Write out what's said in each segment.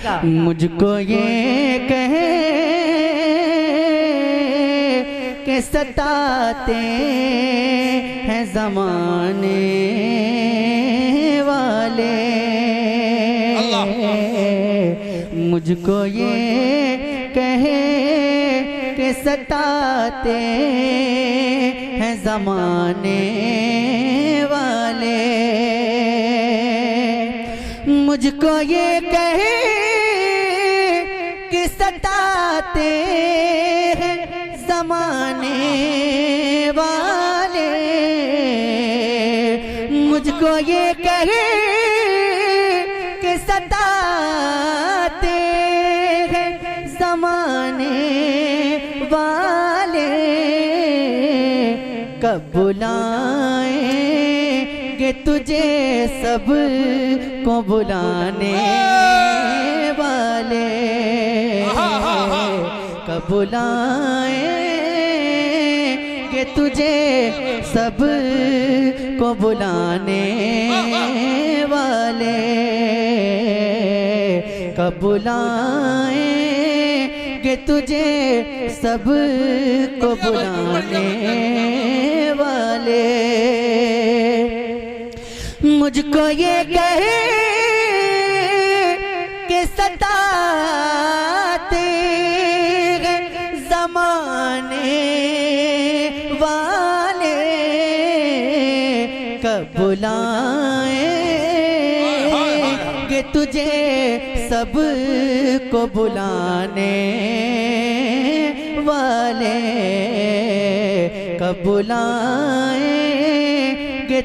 मुझको ये कहे कि सताते हैं ज़माने वाले, मुझको ये कहे कि सताते हैं ज़माने वाले, मुझको ये कहे कि सताते हैं ज़माने वाले, मुझको ये कहे कि सताते हैं ज़माने वाले, कब बुलाएंगे तुझे सब को बुलाने वाले, कब बुलाएंगे तुझे सब को बुलाने वाले, कब बुलाएंगे तुझे सब को बुलाने वाले, मुझको ये कहे कि सताते हैं ज़माने वाले, कब बुलाएंगे तुझे सब को बुलाने वाले, कब बुलाएंगे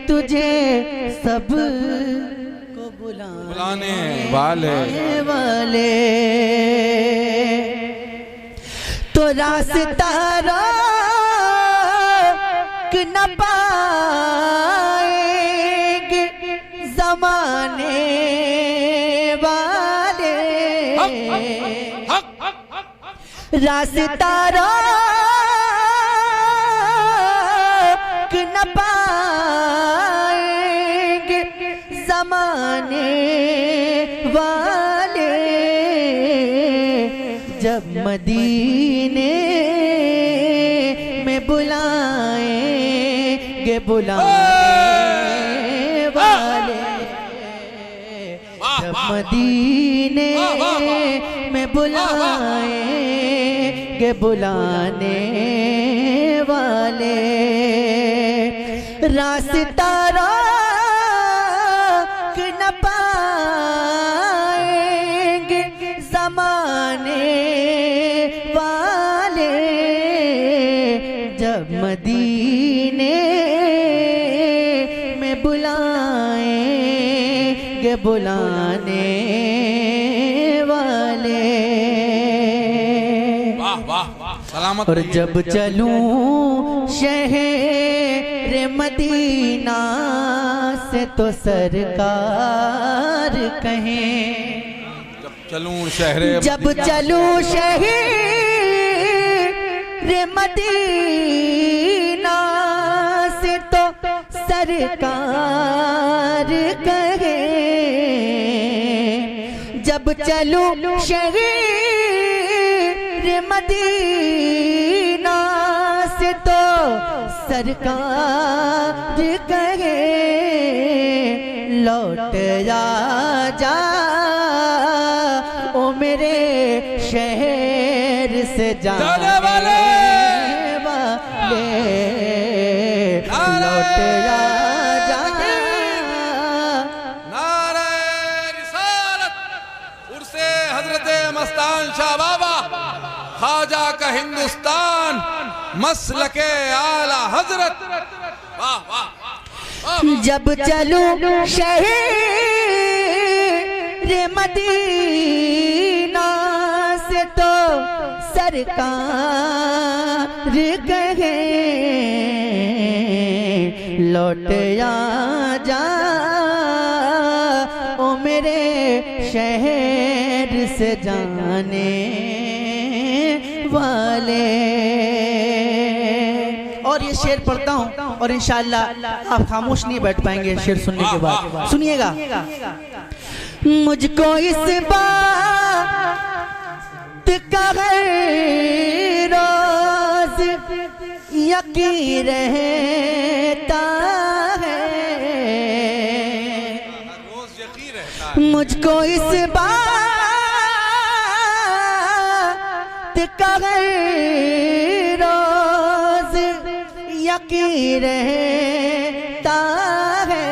तुझे सब को बुलाने वाले, तो रास्ता रोक न पाएंगे ज़माने वाले, रास्ता रोक न पाएंगे ज़माने वाले, जब मदीने में बुलाएंगे बुलाने वाले, जब मदीने में बुलाएंगे बुलाने वाले, रास्ता रोक न पाएंगे ज़माने वाले, जब मदीने में बुलाएंगे बुलाने वाले, सलामत। और जब चलूं शहर मदीना से तो सरकार कहें, जब चलूं शहर मदीना से तो सरकार कहे, जब चलूं शहर मदीना से तो सरकार कहे, लौट जा ओ मेरे शहर से जाने वाले, लौट जा। नारे रिसालत, उर्से हजरते मस्तान शाह बाबा, ख्वाजा का हिंदुस्तान, मसलके आला हजरत। वाह वाह। जब चलूं शहर मदीना से तो सरकार कहे, लौट जा ओ मेरे शहर से जाने वाले। और ये शेर पढ़ता हूँ और इंशाअल्लाह आप खामोश नहीं बैठ पाएंगे शेर सुनने के बाद। सुनिएगा। मुझको इस बात का रोज यकीन रहता है, रोज यकीन रहता है मुझको इस बात का रोज यकीन रहता है,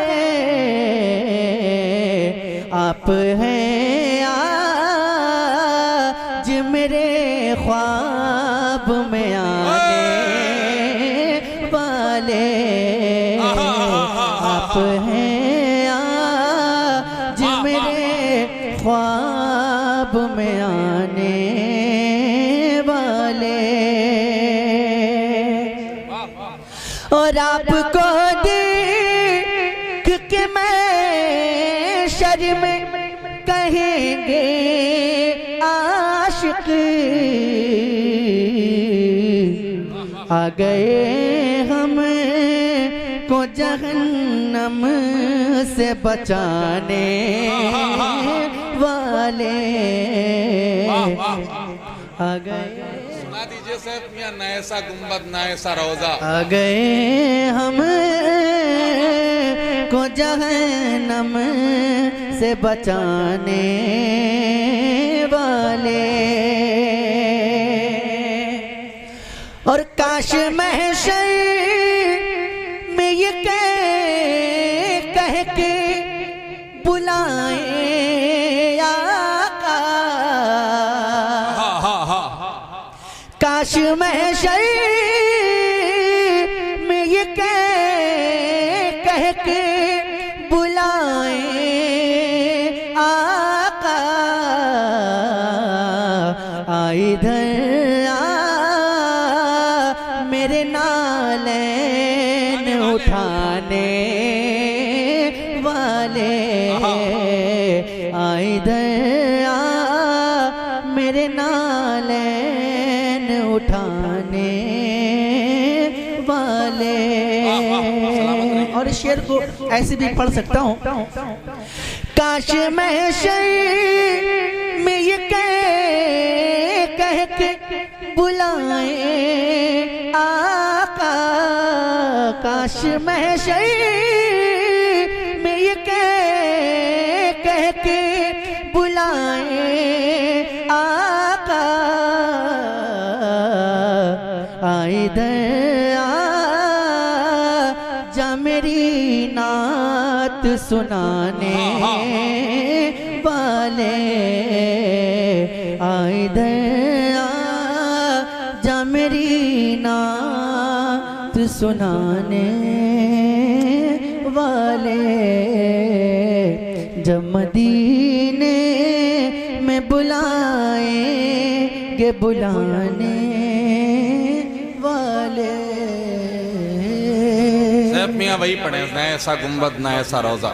आप हैं आज मेरे ख्वाब में आने वाले, आप हैं आज मेरे ख्वाब में आने वाले। और आपको देख के मैं शर्म कहेंगे आशिक, आ गए हम को जहन्नम से बचाने वाले, आ गए। सुना दीजिए सैफ मियां, ना ऐसा गुंबद ना ऐसा रोजा। आ गए हम को जहन्नम से बचाने वाले। और काश महशर में ये कह के बुलाए आका, काश महशर में ये कह के बुलाए आका, इधर मेरे नालैन उठाने वाले, इधर मेरे नालैन उठाने वाले। और इस शेर को ऐसे भी पढ़ सकता हूँ, काश महशर में ये कह के बुलाए आका, काश महशर में ये कह के बुलाए आका, इधर जा मेरी नात सुनाने वाले, इधर जा मेरी नात सुनाने वाले। जब मदीने में बुलाएंगे बुलाने वाले। सैफ मियां वही पढ़े, ना ऐसा गुंबद ना ऐसा रोजा।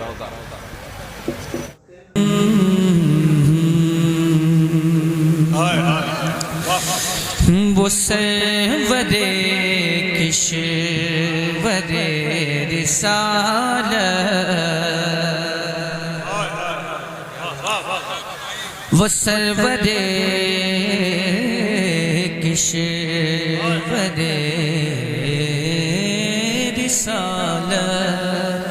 वो सरवरे किश्वरे रिसालत, वो सरवरे किश्वरे रिसालत,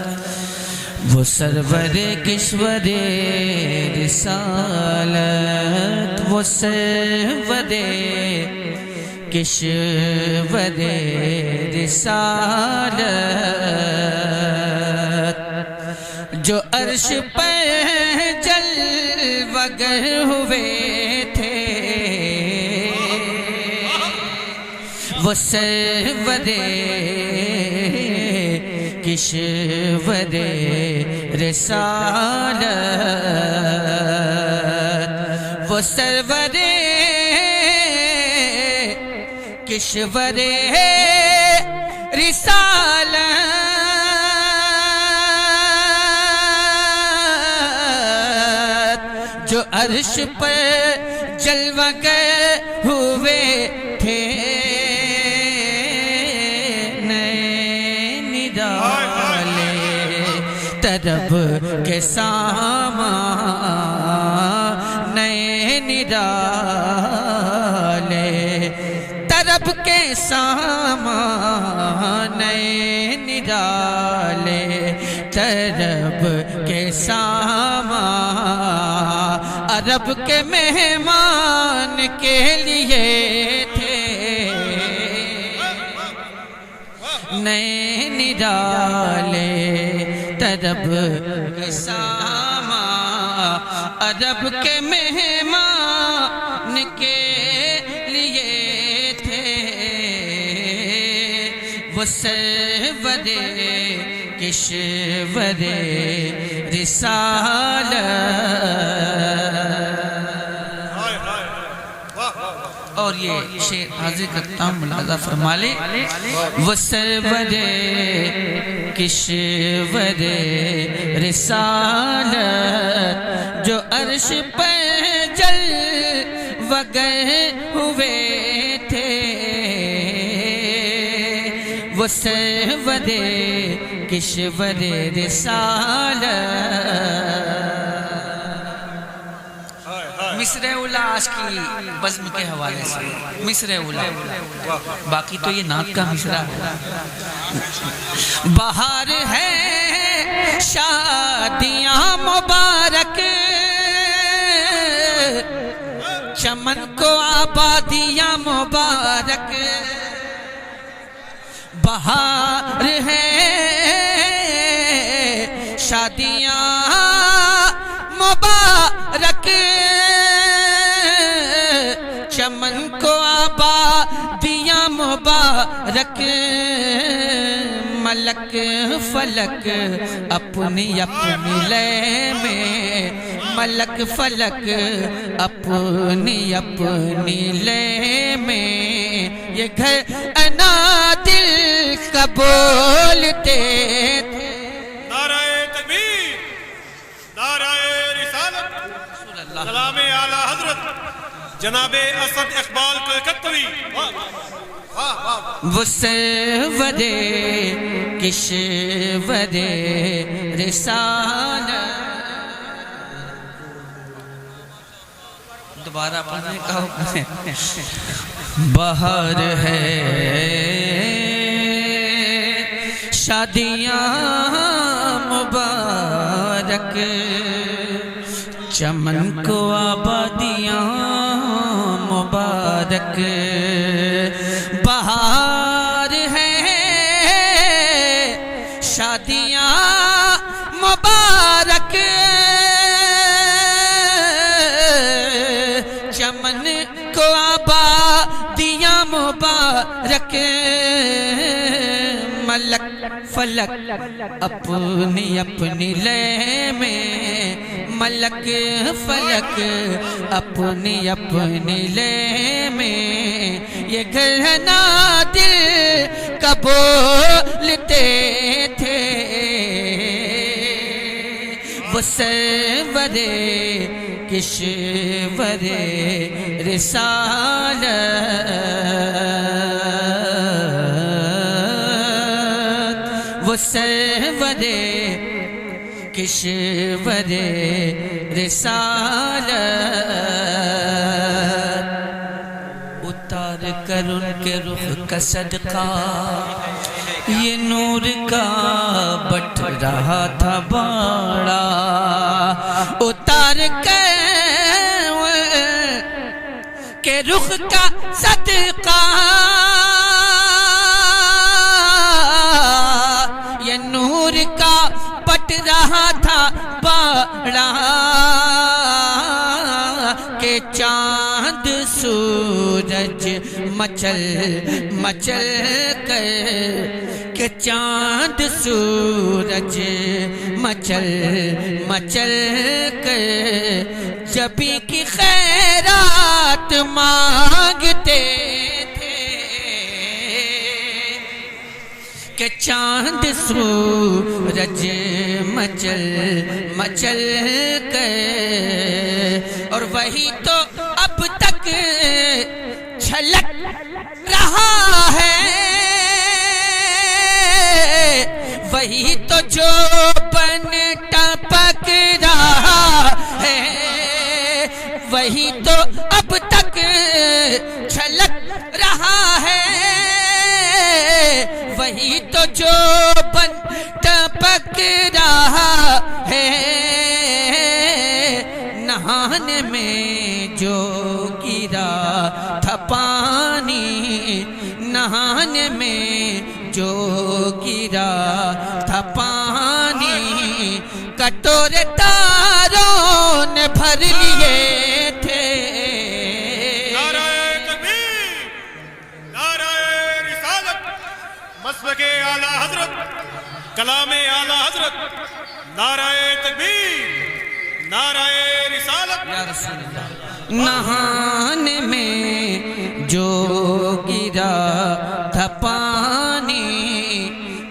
वो सरवरे किश्वरे रिसालत, वो सरवरे किश्वरे रिसालत, जो अर्श पर जलवगर हुए थे, वो सरवरे किश्वरे रिसालत, वो सरवरे किश्वरे रिसालत, जो अर्श पर जलवगर हुए थे, तरब के सामा नए निराले तरब के सामाने निराले तरब के सामा अरब के मेहमान के लिए थे नए निराले तरब के सामा अरब के मेहमान के लिए थे वो सरवरे किश्वरे रिसालत। और ये शेर हाजिर करता हूँ, मुलाजा फरमा ले। वो सरवरे किश्वरे रिसालत जो अर्श पर जल वगैर हुए थे वो सरवरे किश्वरे रिसालत। मिस्र उला आज की बज़्म के हवाले से मिस्र उला, बाकी तो ये नात का मिसरा है। बाहर है शादियां मुबारक चमन को आबादियां मुबारक बाहर है शादियां मुबारक चमन को आबादियां मुबारक मलक फलक अपनी अपनी लय में मलक फलक अपनी अपनी लय में ये घर अनादिल का बोलते थे। नाराए तकबीर, नाराए रिसालत, सलामे आला हजरत जनाबे असद इकबाल कलकत्तवी। वो सरवरे किश्वरे रिसालत। दोबारा पढ़ने का हुक्म है। बाहर है शादियां मुबारक चमन को आबादियां मुबारक बाहर है शादियां मुबारक चमन को आबादियां मुबारक मलक फलक अपनी अपनी लय में मलक फलक अपनी अपनी लय में ये घरना दिल का बोलते थे वो सरवरे किश्वरे रिसालत वो सरवरे किश्वरे रिसालत। उतार कर उनके रुख का सदका ये नूर का बट रहा था बाड़ा उतार कर के रुख का सदका ये नूर का बट रहा था बाड़ा के चांद सूरज मचल मचल कर के चांद सूरज मचल मचल कर जबी की खैरात मांगते थे के चांद सूरज मचल मचल कर और वही तो अब तक छलक रहा है वही तो जो बन टपक रहा है वही तो अब तक छलक रहा है, वही तो जो बन टपक रहा है। नहाने में जो गिरा था पानी, नहाने में जो गिरा था पानी, कटोरे तारों ने भर लिए थे। नाराए तकबीर, नाराए रिसालत, मसलके आला हजरत, कलामे आला हजरत, नाराए तकबीर, नाराए रिसालत या रसूल अल्लाह। नहाने में जो गिरा था पानी,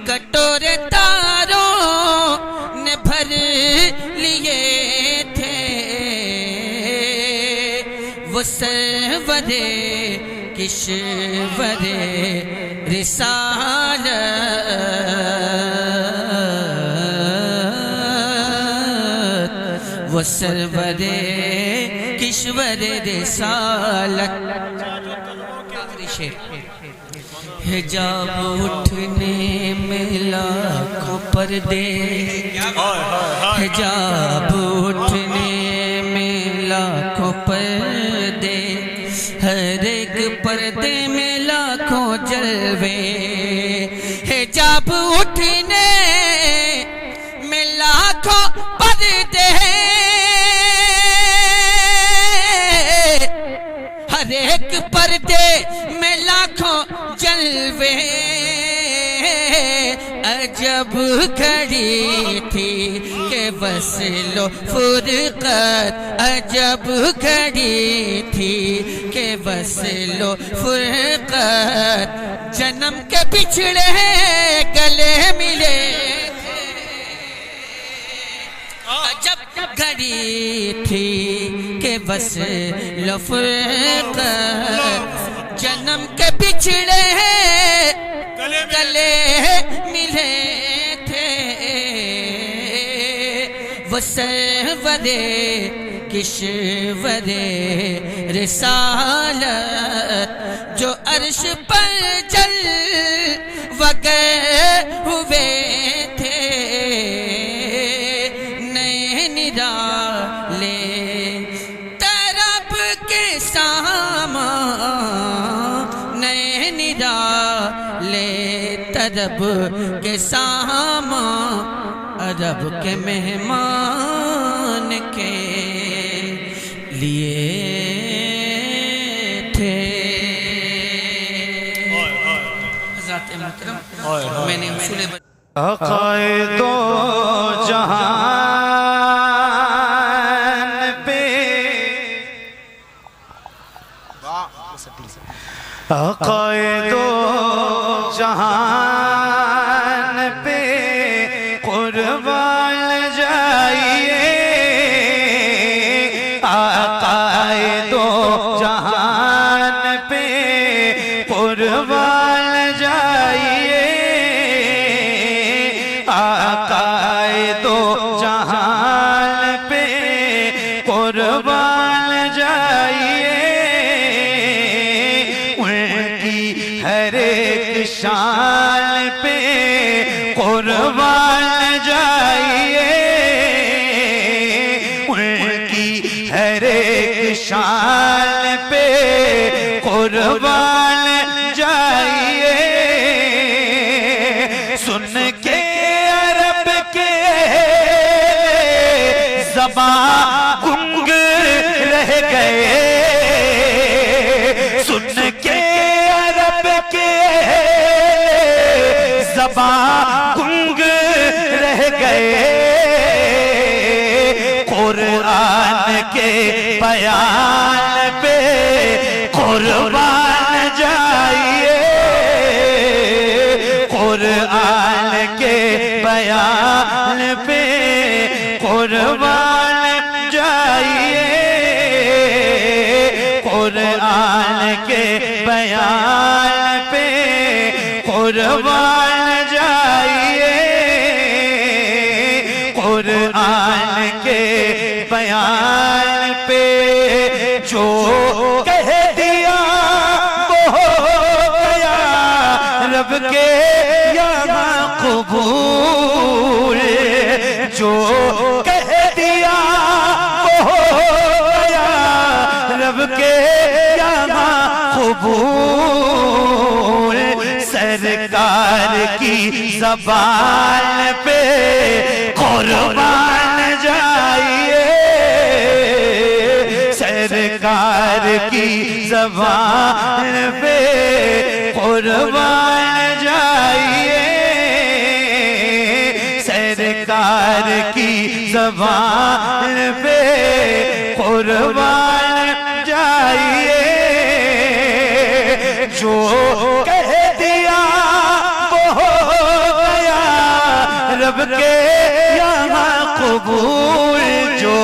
कटोरे तारों ने भर लिए थे। वो सरवरे किश्वरे रिसालत, वो सरवरे किश्वरे रिसालत। हिजाब उठने में लाखों पर्दे, हिजाब उठने में लाखों पर्दे, हर एक पर्दे में लाखों जलवे। हिजाब उठने में लाखों पर्दे, हर एक पर्दे में लाखों जलवे। अजब घड़ी थी के बस लो फुरकत, अजब घड़ी थी के बस लो फुरकत। जन्म के बिछड़े गले मिले थे, अजब घड़ी थी के बस लो फुरकत। जन्म के बिछड़े गले मिले थे। वो सरवरे किश्वरे रिसालत, जो अर्श पर जल वगैर हुए थे। नए निराले तरब के सामा, नए निराले तरब के सामा, अरब के मेहमान के लिए थे। हज़रत मुकरम मैंने उसूल अक़ाइदो जहान पे, अक़ाइदो जहान पे कुर्बान जाइए। अक़ाइदो जहान पे कुर्बान जाइए। अक़ाइदो जहान पे कुर्बान जाइए। उनकी हर एक शान पे कुर्बान जाइए। उनकी हर एक शान पे कुर्बान जाइए। सुन के अरब के ज़बान गुंग रह गए। सुन के अरब के ज़बान गुंग रह गए। कुरान के बयान पे कुर्बान जाइए। कुरान के बयान पे कुर्बान जाइए। कुरान के बयान पे कुर्बान जाइए। कुरान के बयान पे रब के यहाँ कबूल, सरकार की ज़बान पे कुर्बान जाइए, सरकार की ज़बान पे कुर्बान जाइए, सरकार की ज़बान पे कुर्बान जाइए। जो कह दिया वो हो गया, रब के यहाँ कबूल, जो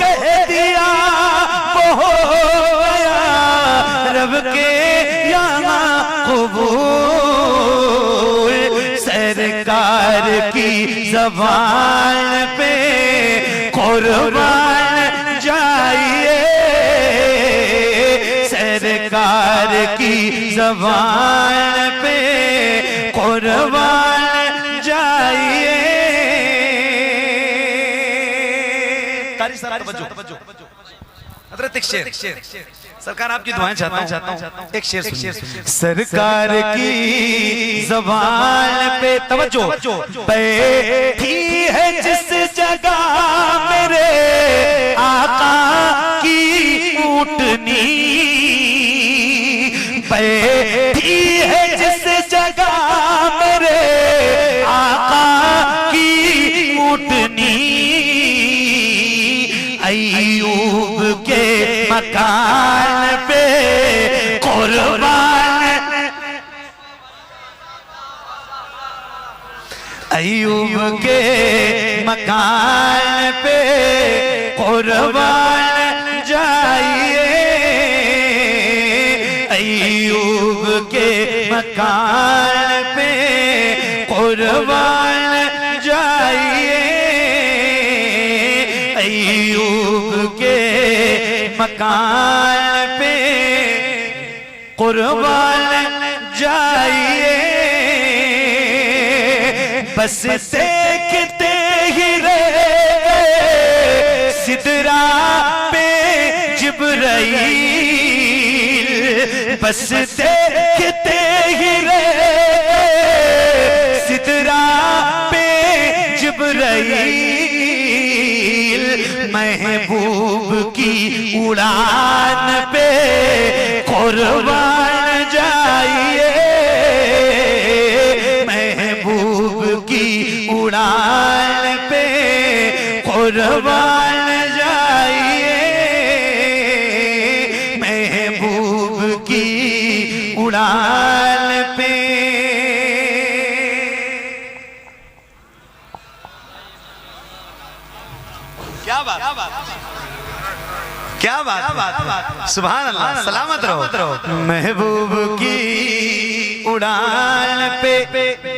कह दिया वो हो गया, रब के यहाँ कबूल, सरकार की ज़बान पे कुर्बान जाइए, सरकार की ज़बान पे कुर्बान जाइए। हज़रत एक शेर, सरकार आपकी दुआएं चाहता हूँ, एक शेर सुनिए। सरकार की ज़बान पे तवज्जो, बैठी है जिस जगह मेरे आका की ऊँटनी, बैठी है जिस जगह मेरे आका की ऊँटनी, अय्यूब के मकान पे कुर्बान, अय्यूब के मकान पे कुर्बान जाइए, अय्यूब के मकान पे कुर्बान जाइए, अय्यूब के मकान पे कुर्बान जाइए। बस देखते ही रह गए सिदरा पे जिब्राइल, बस देखते ही रह गए सिदरा पे जिब्राइल, महबूब की उड़ान पे कुर्बान जाइए, महबूब की उड़ान पे कुर्बान जाइए, महबूब की उड़ान पे। क्या बात, क्या बात, सुभान अल्लाह, सलामत रहो। महबूब की उड़ान पे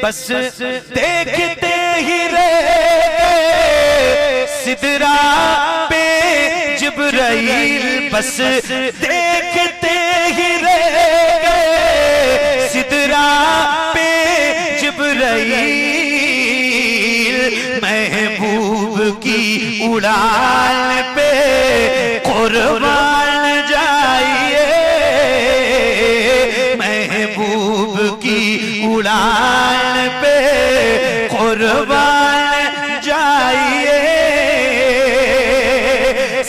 बस देखते ही रह सिदरा पे जिब्राइल, बस देखते ही रह सिदरा पे जिब्राइल, महबूब की उड़ान पे कुर्बान जाइए, महबूब की उड़ान पे कुर्बान जाइए,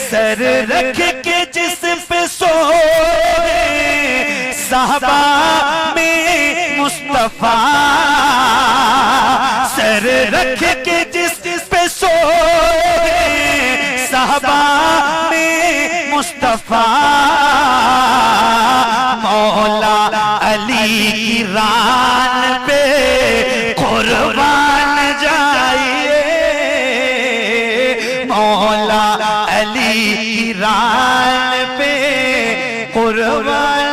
सर रख के जिस पे सोए साहबा में मुस्तफा, सर रख के जिस पे सोए साहबा में मुस्तफा, मौला अली की रान पे कुर्बान जाइए, मौला अली की रान पे कुर्बान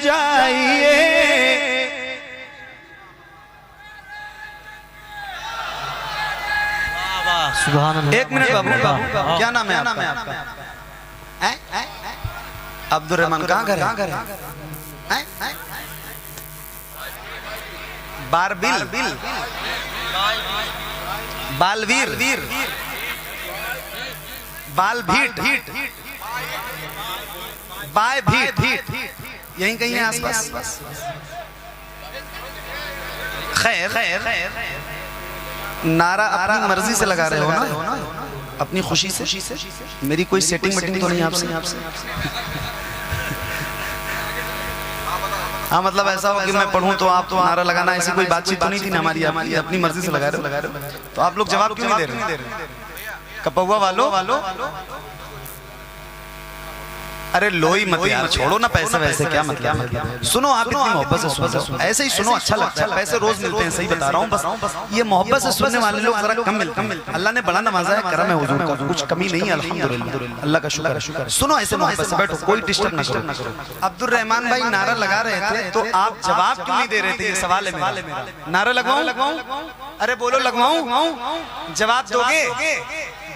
जाइए। एक मिनट बाबू, क्या नाम है आपका? अब्दुल रहमान, कहाँ घर है? बारबिल, बालवीर, बालभीट, बाय भी यहीं कहीं है आसपास। खैर नारा अपनी मर्जी से लगा रहे हो ना, अपनी खुशी से। मेरी कोई सेटिंग वेटिंग तो नहीं आपसे? हाँ, मतलब ऐसा हो कि मैं पढ़ूं तो आप तो नारा लगाना, ऐसी कोई बातचीत तो नहीं थी ना हमारी? अपनी मर्जी से लगा रहे हो। तो आप लोग जवाब क्यों नहीं दे रहे? कपौवा वालों, अरे लो ही मत यार, छोड़ो ना पैसे वैसे, क्या मतलब है? सुनो, आप इतनी मोहब्बत से सुनो, ऐसे ही सुनो, अच्छा लगता है। पैसे रोज मिलते हैं, सही बता रहा हूँ, बस ये मोहब्बत से सुनने वाले लोग जरा कम मिलते हैं। अल्लाह ने बड़ा नवाजा है, करम है हुजूर का, कुछ कमी नहीं है, अल्हम्दुलिल्लाह, अल्लाह का शुक्र। सुनो ऐसे मोहब्बत से बैठो, कोई डिस्टर्ब ना करो। अब्दुल रहमान भाई नारा लगा रहे थे, तो आप जवाब क्यों नहीं दे रहे थे? ये सवाल है मेरा। नारा लगवाऊं? अरे बोलो, लगवाऊं? जवाब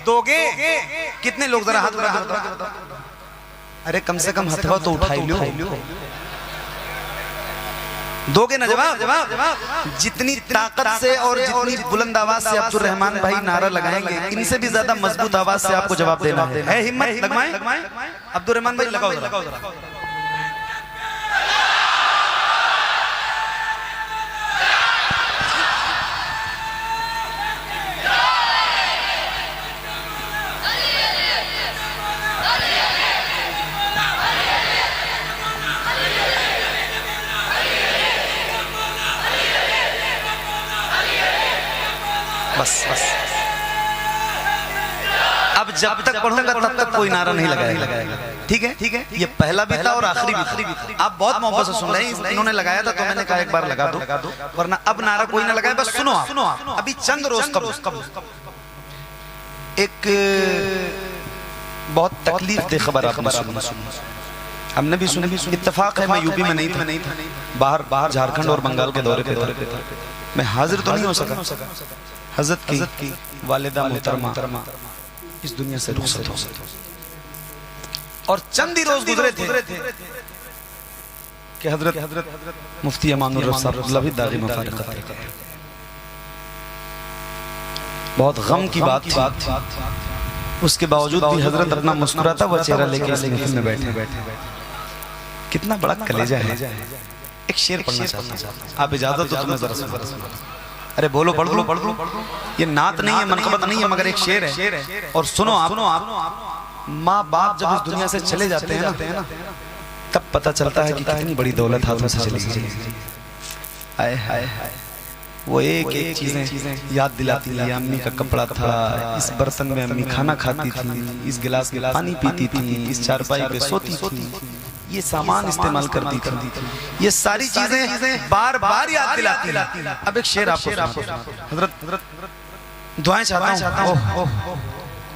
दोगे? कितने लोग? जरा हाथ बढ़ा। अरे कम से कम हथवा तो उठाई लो। दोगे ना जवाब? जितनी ताकत से और जितनी बुलंद आवाज से अब्दुल रहमान भाई नारा लगाएंगे, इनसे भी ज्यादा मजबूत आवाज से आपको जवाब देना है। हिम्मत लगवाएं? अब्दुल रहमान भाई लगाओ जरा। बस अब जब तक पढ़ूंगा तब तक कोई नारा नहीं लगाएगा। ठीक है? ये पहला भी था और आखिरी भी था। आप बहुत मोहब्बत से सुन रहे हैं, इन्होंने लगाया था तो मैंने कहा एक बार लगा दो, वरना अब नारा कोई ना लगाए। बस सुनो आप। अभी चंद रोज कब एक बहुत तकलीफ दे खबर आपने सुनी, हमने भी सुनी। इत्तेफाक है मैं यूपी में नहीं था, बाहर झारखंड और बंगाल के दौरे पे था। मैं हाजिर तो नहीं हो सका। हज़रत की वालिदा मोहतरमा इस दुनिया से रुखसत हो और चंद ही रोज गुजरे थे कि हजरत मुफ्ती अमानुर रफ़ साहब भी दाग़ी मुफ़ारिक़त थे। बहुत गम की बात थी, उसके बावजूद भी हजरत अपना मुस्कुराता हुआ चेहरा लेके इस महफिल में बैठे। कितना बड़ा कलेजा है। एक शेर पढ़ना चाहता हूं, आप इजाजत तो तुम्हें जरा सुना। अरे बोलो, पढ़ दो। ये नात नहीं है, मनक़बत नहीं है, मगर एक शेर है। और सुनो आप, माँ बाप जब इस दुनिया से चले जाते हैं ना, तब पता चलता है कि कितनी बड़ी दौलत हाथों से चली गई। हाय हाय हाय, वो एक चीजें याद दिलाती है। अम्मी का कपड़ा था, इस बर्तन में अम्मी खाना खाती थी, इस गिलास में पानी पीती थी, इस चारपाई पे सोती थी, ये सामान इस्तेमाल करती थी। ये सारी चीजें बार बार याद दिलाती है। अब एक शेर आपको हजरत दुआएं चाहता हूँ,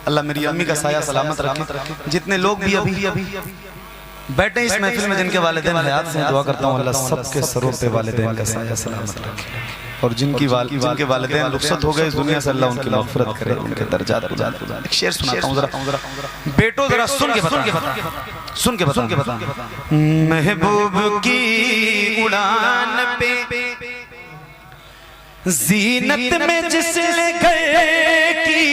अल्लाह मेरी अम्मी का साया सलामत रखे। जितने लोग भी अभी बैठे इस महफिल में, जिनके वालिदैन हयात से, दुआ करता हूँ अल्लाह सबके सरों पे वालिदैन का साया सलामत रखे। और जिनके वालिदैन रुखसत हो गए इस दुनिया से, अल्लाह उनकी मग़फ़िरत करे, उनके दर्जात बुलंद करे। एक शेर सुनाता हूँ जरा, बेटो जरा सुन के बता। महबूब की उड़ान पे ज़ीनत में जिसने गए की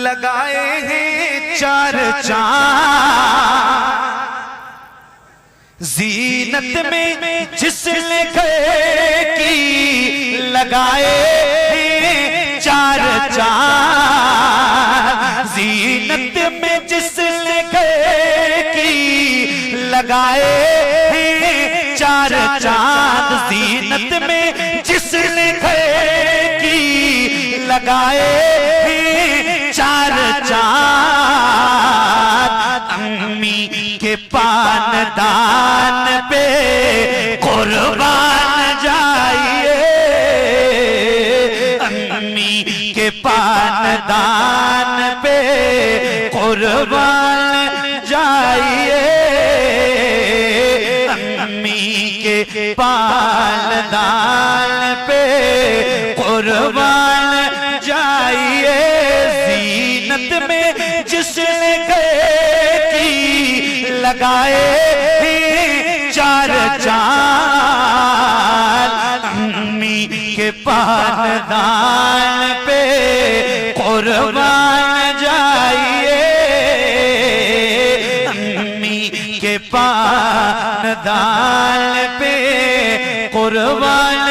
लगाए हैं 4 चांद, ज़ीनत में जिसने गए की लगाए हैं 4 चांद, ज़ीनत में जिसने गए की लगाए हैं 4 चांद, ज़ीनत में जिसने गए की लगाए हैं 4 चांद। अम्मी के पानदान पे कुर्बान जाइए, अम्मी के पानदान पे कुर्बान जाइए, अम्मी के पानदान पे कुर्बान जाइए। ज़ीनत में जिसने गए की लगाए 4 चांद, अम्मी के पानदान पे कुर्बान जाइए, दाल पे कुर्बान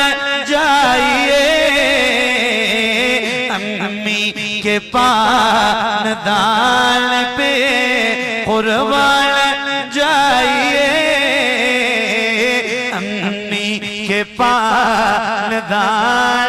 जाइए, अम्मी के पान दाल पे कुर्बान जाइए, अम्मी के पान दाल